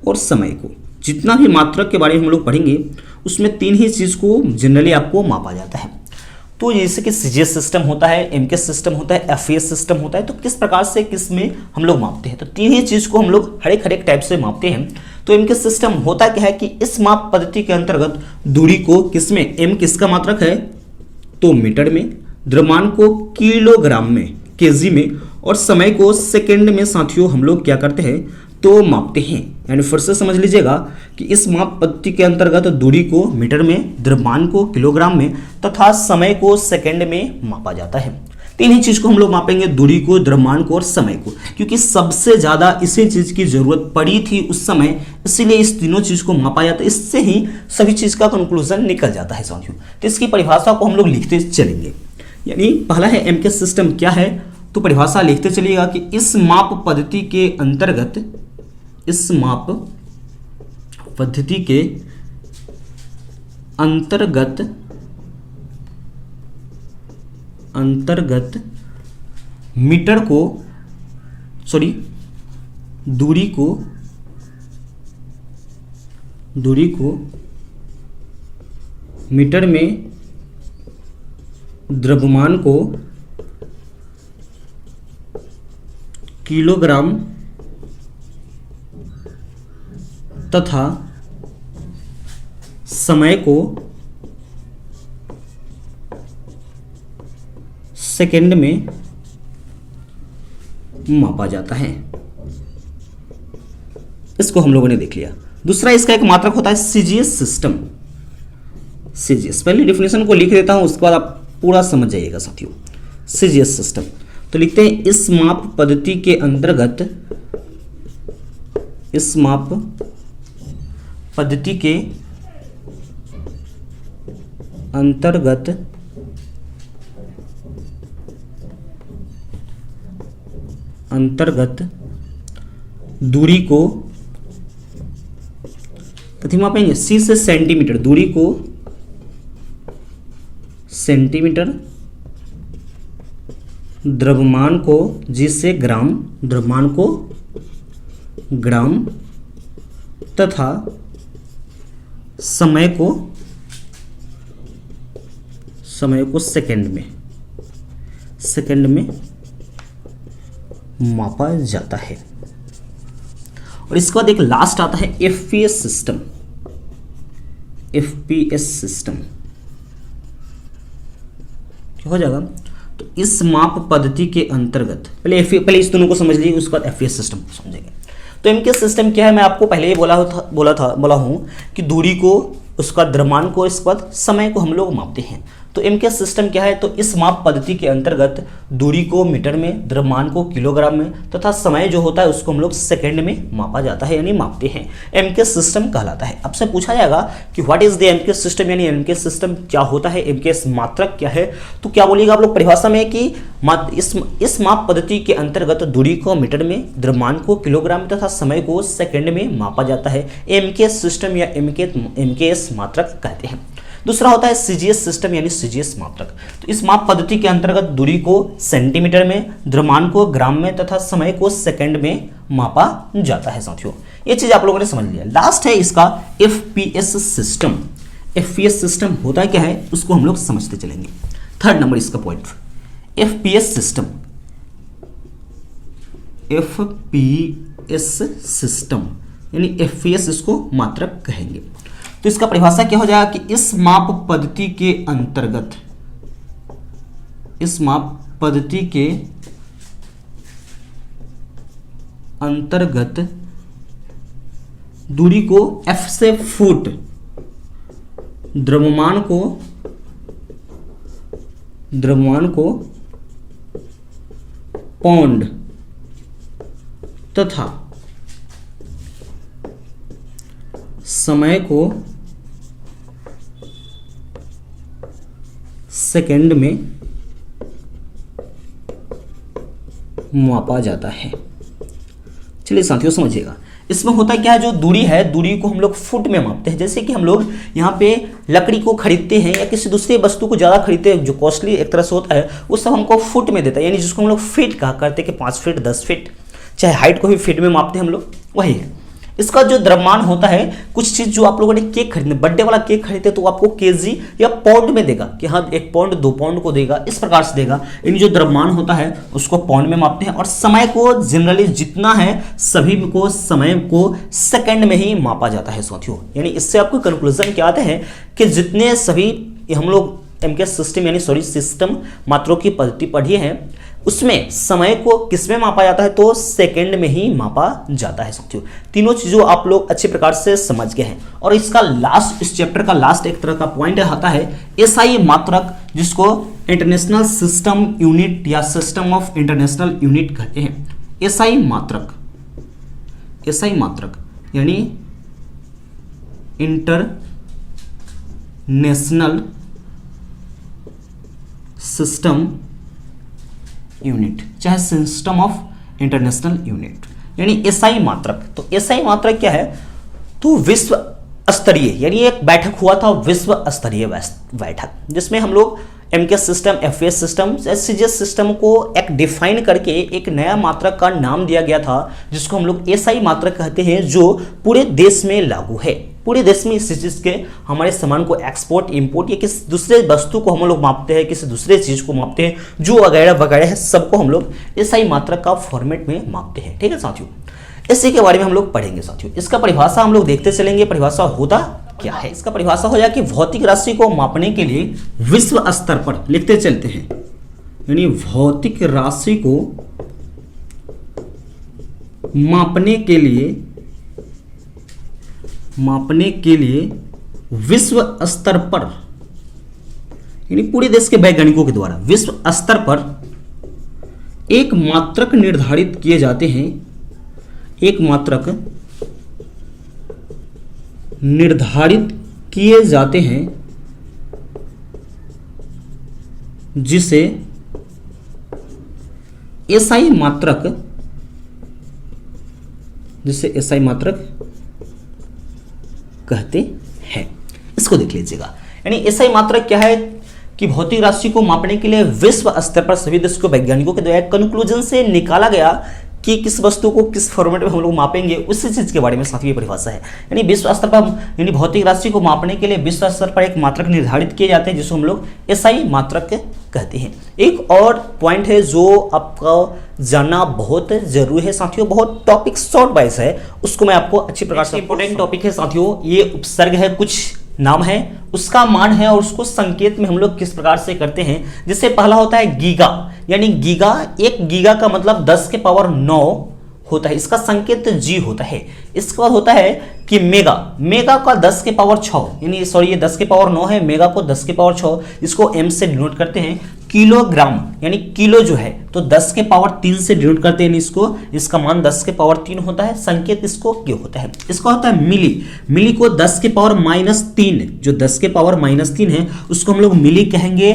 और समय को। जितना भी मात्रक के बारे में हम लोग पढ़ेंगे उसमें 3 ही चीज को जनरली आपको मापा जाता है। तो जैसे कि सीजीएस सिस्टम होता है, एमकेएस सिस्टम होता है, एफईएस सिस्टम होता है, तो किस प्रकार से किस में हम लोग मापते हैं, तो 3 ही चीज को हम लोग हर एक टाइप से मापते हैं। तो एमकेएस सिस्टम होता क्या है कि इस माप पद्धति के अंतर्गत दूरी को किसमें, एम किसका मात्रक है तो मीटर में, द्रव्यमान को किलोग्राम में, केजी में, और समय को सेकेंड में साथियों हम लोग क्या करते हैं तो मापते हैं। यानी फिर से समझ लीजिएगा कि इस माप पद्धति के अंतर्गत दूरी को मीटर में, द्रव्यमान को किलोग्राम में तथा समय को सेकंड में मापा जाता है। 3 ही चीज को हम लोग मापेंगे, दूरी को, द्रव्यमान को और समय को, क्योंकि सबसे ज्यादा इसी चीज की जरूरत पड़ी थी उस समय, इसीलिए इस तीनों चीज को मापा जाता है। इससे ही सभी चीज का कंक्लूजन निकल जाता है साथियों। तो इसकी परिभाषा को हम लोग लिखते चलेंगे। यानी पहला है एमकेएस सिस्टम क्या है, तो परिभाषा लिखते चलिएगा कि इस माप पद्धति के अंतर्गत, इस माप पद्धति के अंतर्गत मीटर को, दूरी को मीटर में, द्रव्यमान को किलोग्राम तथा समय को सेकंड में मापा जाता है। इसको हम लोगों ने देख लिया। दूसरा इसका एक मात्रक होता है सीजीएस सिस्टम। सीजीएस पहले डेफिनेशन को लिख देता हूं, उसके बाद आप पूरा समझ जाइएगा साथियों। सीजीएस सिस्टम तो लिखते हैं इस माप पद्धति के अंतर्गत, इस माप पद्धति के अंतर्गत दूरी को कथी मापेंगे, सी से सेंटीमीटर, दूरी को सेंटीमीटर, द्रव्यमान को जी से ग्राम, द्रव्यमान को ग्राम तथा समय को सेकंड में मापा जाता है। और इसके बाद एक लास्ट आता है एफपीएस सिस्टम। एफपीएस सिस्टम क्या हो जाएगा, तो इस माप पद्धति के अंतर्गत, पहले इस दोनों को समझ लीजिए, उसके बाद एफपीएस सिस्टम को समझेंगे। तो एमकेएस सिस्टम क्या है, मैं आपको पहले ही बोला हूं कि दूरी को, उसका द्रव्यमान को, इसके बाद समय को हम लोग मापते हैं। तो एमकेएस सिस्टम क्या है, तो इस माप पद्धति के अंतर्गत दूरी को मीटर में, द्रव्यमान को किलोग्राम में तथा समय जो होता है उसको हम लोग सेकंड में मापा जाता है, यानी मापते हैं। एमकेएस सिस्टम कहलाता है। आपसे पूछा जाएगा कि what is the MKS system, यानी एमकेएस सिस्टम क्या होता है, एमकेएस मात्रक क्या है, तो क्या बोलिएगा आप लोग परिभाषा में कि इस माप पद्धति के अंतर्गत दूरी को मीटर में, द्रव्यमान को किलोग्राम तथा समय को सेकंड में मापा जाता है। एमकेएस सिस्टम या एमकेएस मात्रक कहते हैं। दूसरा होता है सीजीएस सिस्टम यानी सीजीएस मात्रक। तो इस माप पद्धति के अंतर्गत दूरी को सेंटीमीटर में, द्रव्यमान को ग्राम में तथा समय को सेकंड में मापा जाता है साथियों। ये चीज आप लोगों ने समझ लिया। लास्ट है इसका एफपीएस सिस्टम। एफपीएस सिस्टम होता है क्या है उसको हम लोग समझते चलेंगे। थर्ड नंबर इसका point, FPS system. FPS system यानी एफपीएस इसको मात्रक कहेंगे। तो इसका परिभाषा क्या हो जाएगा कि इस माप पद्धति के अंतर्गत, इस माप पद्धति के अंतर्गत दूरी को f से फुट, द्रव्यमान को पौंड तथा समय को सेकंड में मापा जाता है। चलिए साथियों समझिएगा, इसमें होता क्या है, जो दूरी है दूरी को हम लोग फुट में मापते हैं। जैसे कि हम लोग यहाँ पे लकड़ी को खरीदते हैं या किसी दूसरे वस्तु को ज़्यादा खरीदते हैं जो कॉस्टली एक तरह से होता है, वो सब हमको फुट में देता है, यानी जिसको हम लोग फीट कहा करते हैं कि 5 फीट 10 फीट, चाहे हाइट को भी फीट में मापते हैं हम लोग, वही है। इसका जो द्रव्यमान होता है, कुछ चीज़ जो आप लोगों ने केक खरीदने, बर्थडे वाला केक खरीदते तो आपको केजी या पाउंड में देगा कि हाँ 1 पाउंड 2 पाउंड को देगा, इस प्रकार से देगा। इन जो द्रव्यमान होता है उसको पाउंड में मापते हैं। और समय को जनरली जितना है सभी को समय को सेकंड में ही मापा जाता है साथियों। यानी इससे आपको कंक्लूजन क्या आते हैं कि जितने सभी हम लोग एमकेएस सिस्टम यानी सिस्टम मात्रों की पद्धति पढ़ी है, उसमें समय को किसमें मापा जाता है, तो सेकंड में ही मापा जाता है साथियों। तीनों चीजों आप लोग अच्छे प्रकार से समझ गए हैं। और इसका लास्ट, इस चैप्टर का लास्ट एक तरह का पॉइंट आता है एसआई मात्रक, जिसको इंटरनेशनल सिस्टम यूनिट या सिस्टम ऑफ इंटरनेशनल यूनिट कहते हैं। एसआई मात्रक, एसआई मात्रक यानी इंटरनेशनल सिस्टम यूनिट, चाहे सिस्टम ऑफ इंटरनेशनल यूनिट, यानी एसआई मात्रक। तो एसआई मात्रक क्या है, तो विश्व स्तरीय, यानी एक बैठक हुआ था विश्व स्तरीय बैठक, जिसमें हम लोग MKS system, FPS system, SCGS system को एक डिफाइन करके एक नया मात्रक का नाम दिया गया था, जिसको हम लोग एसआई मात्रक कहते हैं, जो पूरे देश में लागू है। पूरे देश में इस चीज के हमारे सामान को एक्सपोर्ट इंपोर्ट या किसी दूसरे वस्तु को हम लोग मापते हैं, किसी दूसरे चीज को मापते हैं, जो वगैरह वगैरह है, सबको हम लोग एसआई मात्रक का फॉर्मेट में मापते हैं। ठीक है साथियों, इसी के बारे में हम लोग पढ़ेंगे साथियों। इसका परिभाषा हम लोग देखते चलेंगे, परिभाषा होता क्या है। इसका परिभाषा हो जाए कि भौतिक राशि को मापने के लिए विश्व स्तर पर, लिखते चलते हैं, यानी भौतिक राशि को मापने के लिए विश्व स्तर पर, यानी पूरे देश के वैज्ञानिकों के द्वारा विश्व स्तर पर एक मात्रक निर्धारित किए जाते हैं, एक मात्रक निर्धारित किए जाते हैं, जिसे एसआई मात्रक कहते हैं। इसको देख लीजिएगा, यानी एसआई मात्रक क्या है कि भौतिक राशि को मापने के लिए विश्व स्तर पर सभी देशों के वैज्ञानिकों के द्वारा कंक्लूजन से निकाला गया कि किस वस्तु को किस फॉर्मेट में हम लोग मापेंगे, उसी चीज के बारे में साथ ही परिभाषा है। यानी विश्व स्तर पर, यानी भौतिक राशि को मापने के लिए विश्व स्तर पर एक मात्रक निर्धारित किए जाते हैं, जिसको हम लोग एसआई मात्रक कहते हैं। एक और पॉइंट है जो आपको जानना बहुत जरूरी है साथियों, बहुत टॉपिक शॉर्ट वाइज है, उसको मैं आपको अच्छी प्रकार से, इंपॉर्टेंट टॉपिक है साथियों। ये उपसर्ग है, कुछ नाम है, उसका मान है और उसको संकेत में हम लोग किस प्रकार से करते हैं। जिससे पहला होता है गीगा, यानी गीगा, 1 गीगा का मतलब 10 के पावर 9 होता है, इसका संकेत जी होता है। इसके बाद होता है कि मेगा, मेगा का 10 के पावर 6, यानी सॉरी ये 10 के पावर 9 है, मेगा को 10 के पावर 6, इसको एम से डिनोट करते हैं। किलोग्राम, यानी किलो जो है तो 10 के पावर 3 से डिनोट करते हैं इसको, इसका मान 10 के पावर 3 होता है, संकेत इसको क्यों होता है। इसका होता है मिली, मिली को 10 के पावर -3, जो 10 के पावर -3 है उसको हम लोग मिली कहेंगे,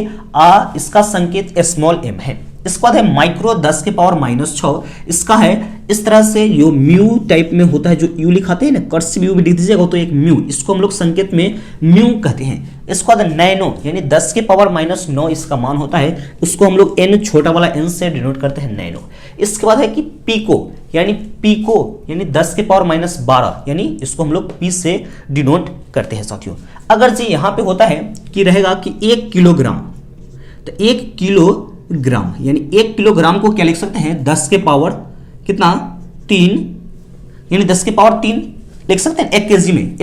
इसका संकेत स्मॉल एम है। इसके बाद है माइक्रो 10 के पावर -6, इसका है इस तरह से जो म्यू टाइप में होता है, जो यू लिखाते हैं ना, कर्सिव यू भी लिख दीजिएगा तो एक म्यू, इसको हम लोग संकेत में म्यू कहते हैं। इसके बाद नैनो यानी 10 के पावर -9 इसका मान होता है, उसको हम लोग एन छोटा वाला एन से डिनोट करते हैं नैनो। इसके बाद है कि पीको यानी 10 के पावर -12 यानी इसको हम लोग पी से डिनोट करते हैं साथियों। अगर जी यहाँ पे होता है कि रहेगा कि 1 किलोग्राम, तो 1 किलोग्राम यानी 1 किलोग्राम को क्या लिख सकते हैं, 10 के पावर कितना 3 यानी 10 के पावर 3 लिख सकते हैं। 1 केजी में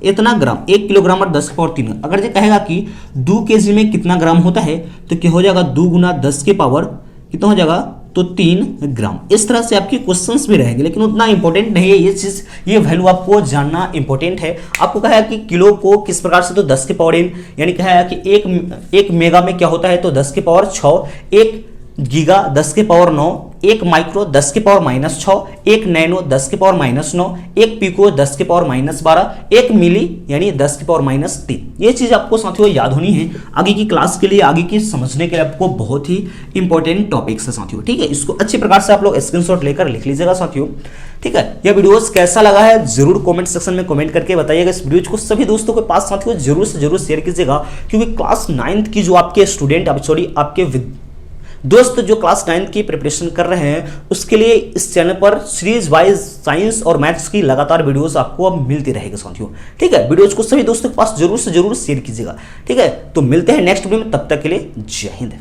इतना ग्राम, 1 किलोग्राम और 10 के पावर 3। अगर ये कहेगा कि 2 केजी में कितना ग्राम होता है, तो क्या हो जाएगा 2 गुना 10 के पावर कितना हो जाएगा, तो 3 ग्राम। इस तरह से आपके क्वेश्चंस भी रहेंगे, लेकिन उतना इंपॉर्टेंट नहीं है ये चीज, ये वैल्यू आपको जानना इंपॉर्टेंट है। आपको कहा है कि किलो को किस प्रकार से, तो 10 के पावर n यानी कहा है कि एक मेगा में क्या होता है, तो 10 के पावर 6, 1 गीगा 10 के पावर 9, 1 माइक्रो 10 के पावर -6, 1 नैनो 10 के पावर -9, 1 पिको 10 के पावर -12, 1 मिली यानी 10 के पावर -3। ये चीज आपको साथियों याद होनी है आगे की क्लास के लिए, आगे की समझने के लिए आपको बहुत ही इंपॉर्टेंट टॉपिक्स है साथियों। ठीक है, इसको अच्छे प्रकार से आप लोग स्क्रीनशॉट लेकर लिख लीजिएगा साथियों। ठीक है, यह वीडियोस कैसा लगा है जरूर कमेंट सेक्शन में कमेंट करके बताइएगा। इस वीडियो को सभी दोस्तों के पास साथियों जरूर से जरूर शेयर कीजिएगा, क्योंकि क्लास 9th की जो आपके स्टूडेंट आपके दोस्त जो क्लास 9th की प्रिपरेशन कर रहे हैं, उसके लिए इस चैनल पर सीरीज वाइज साइंस और मैथ्स की लगातार वीडियोस आपको अब मिलती रहेगी साथियों। ठीक है, वीडियोस को सभी दोस्तों के पास जरूर से जरूर शेयर कीजिएगा। ठीक है, तो मिलते हैं नेक्स्ट वीडियो में, तब तक के लिए जय हिंद।